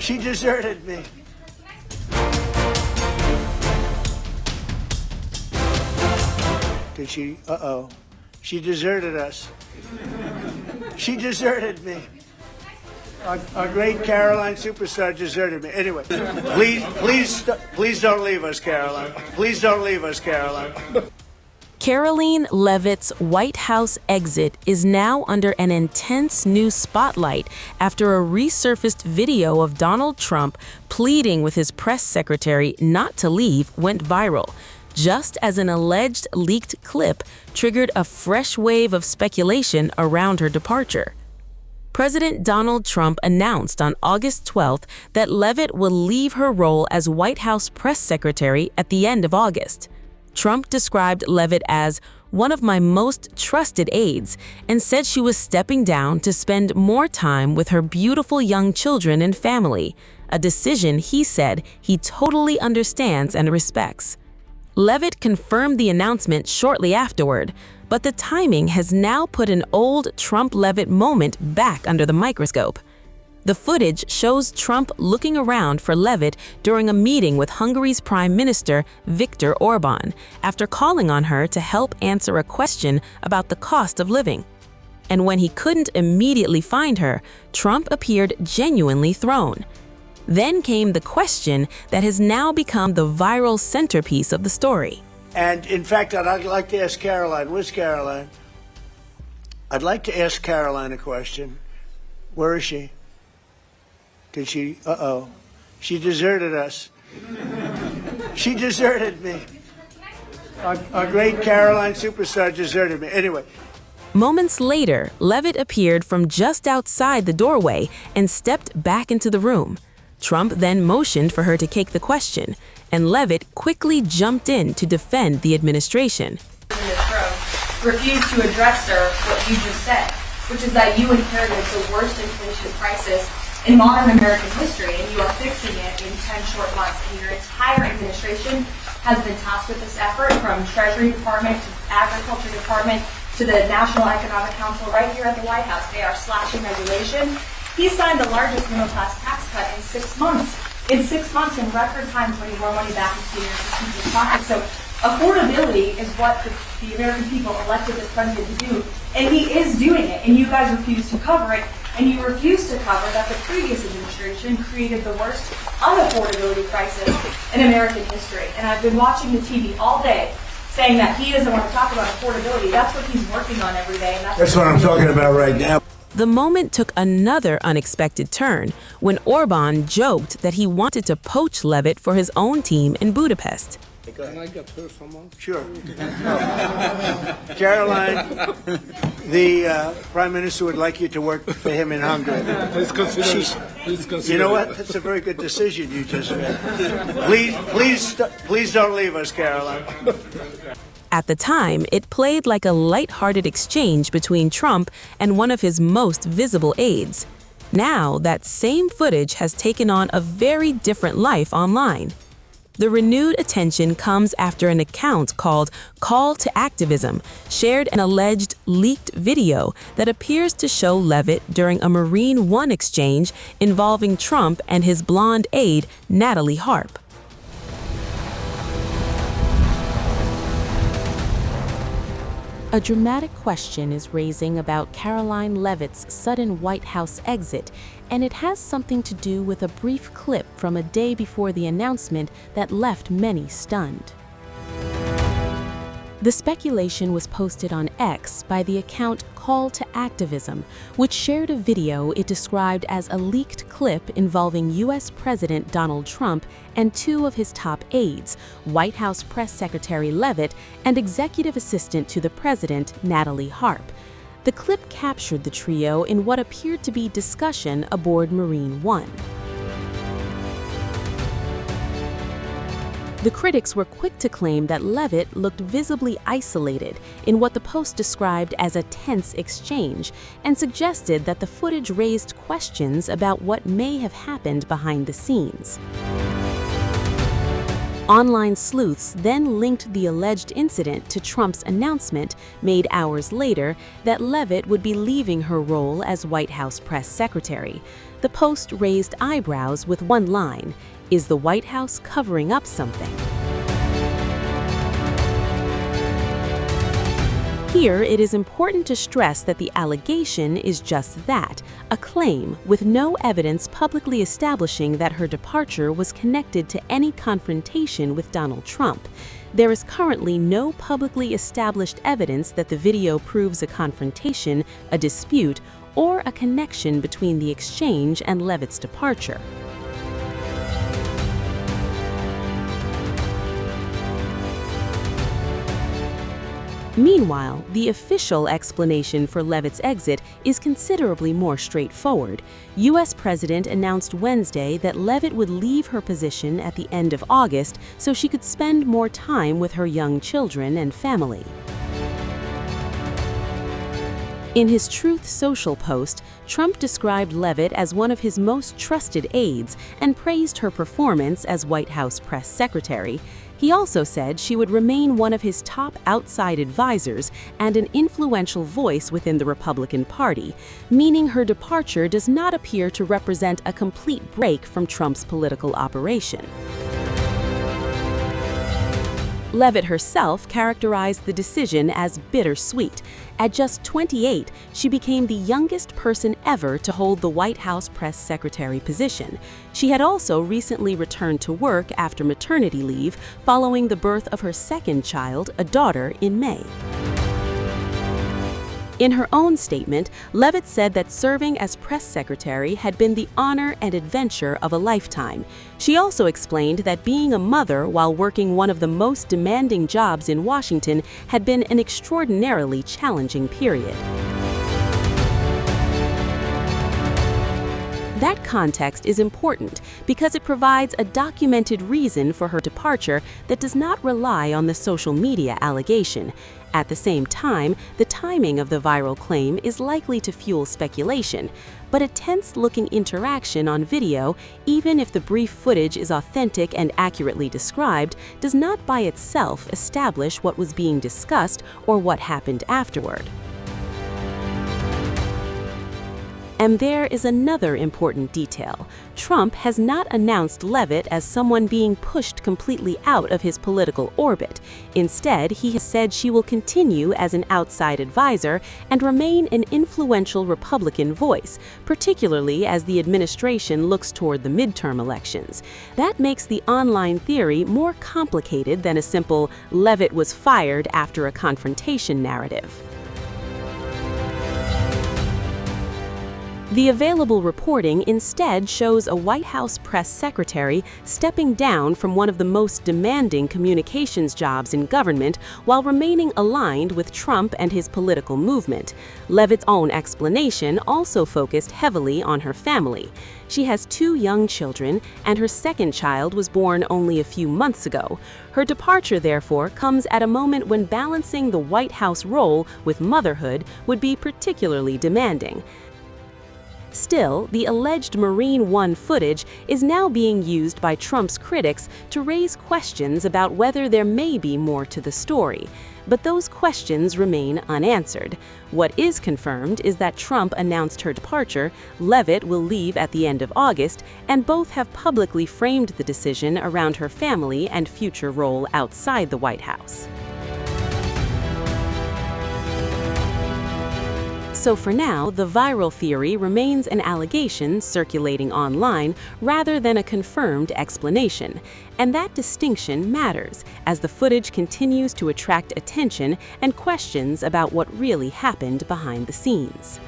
She deserted me. Did she? Uh-oh. She deserted us. She deserted me. Our great Karoline superstar deserted me. Anyway, please don't leave us, Karoline. Please don't leave us, Karoline. Karoline Leavitt's White House exit is now under an intense new spotlight after a resurfaced video of Donald Trump pleading with his press secretary not to leave went viral, just as an alleged leaked clip triggered a fresh wave of speculation around her departure. President Donald Trump announced on August 12th that Leavitt will leave her role as White House press secretary at the end of August. Trump described Leavitt as one of my most trusted aides and said she was stepping down to spend more time with her beautiful young children and family, a decision he said he totally understands and respects. Leavitt confirmed the announcement shortly afterward, but the timing has now put an old Trump-Leavitt moment back under the microscope. The footage shows Trump looking around for Leavitt during a meeting with Hungary's Prime Minister Viktor Orban after calling on her to help answer a question about the cost of living. And when he couldn't immediately find her, Trump appeared genuinely thrown. Then came the question that has now become the viral centerpiece of the story. And in fact, I'd like to ask Karoline. Where's Karoline? I'd like to ask Karoline a question. Where is she? Did she? Uh-oh. She deserted us. She deserted me. Our great Karoline superstar deserted me. Anyway. Moments later, Leavitt appeared from just outside the doorway and stepped back into the room. Trump then motioned for her to take the question, and Leavitt quickly jumped in to defend the administration. Refused to address, sir, what you just said, which is that you inherited the worst inflation crisis in modern American history, and you are fixing it in 10 short months. And your entire administration has been tasked with this effort, from Treasury Department to Agriculture Department to the National Economic Council right here at the White House. They are slashing regulation. He signed the largest middle-class tax cut in 6 months. In 6 months, in record time, putting more money back into your people's pockets. So affordability is what the American people elected this president to do, and he is doing it, and you guys refuse to cover it, and you refuse to cover that the previous administration created the worst unaffordability crisis in American history. And I've been watching the TV all day saying that he doesn't want to talk about affordability. That's what he's working on every day. And that's what I'm talking about right now. The moment took another unexpected turn when Orban joked that he wanted to poach Leavitt for his own team in Budapest. Can I get her someone? Sure. Caroline, the Prime Minister would like you to work for him in Hungary. Please consider. You know what? That's a very good decision you just made. Please don't leave us, Caroline. At the time, it played like a light-hearted exchange between Trump and one of his most visible aides. Now, that same footage has taken on a very different life online. The renewed attention comes after an account called Call to Activism shared an alleged leaked video that appears to show Leavitt during a Marine One exchange involving Trump and his blonde aide, Natalie Harp. A dramatic question is raising about Karoline Leavitt's sudden White House exit, and it has something to do with a brief clip from a day before the announcement that left many stunned. The speculation was posted on X by the account Call to Activism, which shared a video it described as a leaked clip involving U.S. President Donald Trump and two of his top aides, White House Press Secretary Leavitt and Executive Assistant to the President, Natalie Harp. The clip captured the trio in what appeared to be discussion aboard Marine One. The critics were quick to claim that Leavitt looked visibly isolated in what the Post described as a tense exchange and suggested that the footage raised questions about what may have happened behind the scenes. Online sleuths then linked the alleged incident to Trump's announcement, made hours later, that Leavitt would be leaving her role as White House press secretary. The post raised eyebrows with one line: "Is the White House covering up something?" Here, it is important to stress that the allegation is just that, a claim with no evidence publicly establishing that her departure was connected to any confrontation with Donald Trump. There is currently no publicly established evidence that the video proves a confrontation, a dispute, or a connection between the exchange and Leavitt's departure. Meanwhile, the official explanation for Leavitt's exit is considerably more straightforward. U.S. President announced Wednesday that Leavitt would leave her position at the end of August so she could spend more time with her young children and family. In his Truth Social post, Trump described Leavitt as one of his most trusted aides and praised her performance as White House press secretary. He also said she would remain one of his top outside advisors and an influential voice within the Republican Party, meaning her departure does not appear to represent a complete break from Trump's political operation. Leavitt herself characterized the decision as bittersweet. At just 28, she became the youngest person ever to hold the White House press secretary position. She had also recently returned to work after maternity leave following the birth of her second child, a daughter, in May. In her own statement, Leavitt said that serving as press secretary had been the honor and adventure of a lifetime. She also explained that being a mother while working one of the most demanding jobs in Washington had been an extraordinarily challenging period. That context is important because it provides a documented reason for her departure that does not rely on the social media allegation. At the same time, the timing of the viral claim is likely to fuel speculation, but a tense-looking interaction on video, even if the brief footage is authentic and accurately described, does not by itself establish what was being discussed or what happened afterward. And there is another important detail. Trump has not announced Leavitt as someone being pushed completely out of his political orbit. Instead, he has said she will continue as an outside advisor and remain an influential Republican voice, particularly as the administration looks toward the midterm elections. That makes the online theory more complicated than a simple "Leavitt was fired after a confrontation" narrative. The available reporting instead shows a White House press secretary stepping down from one of the most demanding communications jobs in government while remaining aligned with Trump and his political movement. Leavitt's own explanation also focused heavily on her family. She has 2 young children, and her second child was born only a few months ago. Her departure, therefore, comes at a moment when balancing the White House role with motherhood would be particularly demanding. Still, the alleged Marine One footage is now being used by Trump's critics to raise questions about whether there may be more to the story. But those questions remain unanswered. What is confirmed is that Trump announced her departure, Leavitt will leave at the end of August, and both have publicly framed the decision around her family and future role outside the White House. So for now, the viral theory remains an allegation circulating online rather than a confirmed explanation. And that distinction matters as the footage continues to attract attention and questions about what really happened behind the scenes.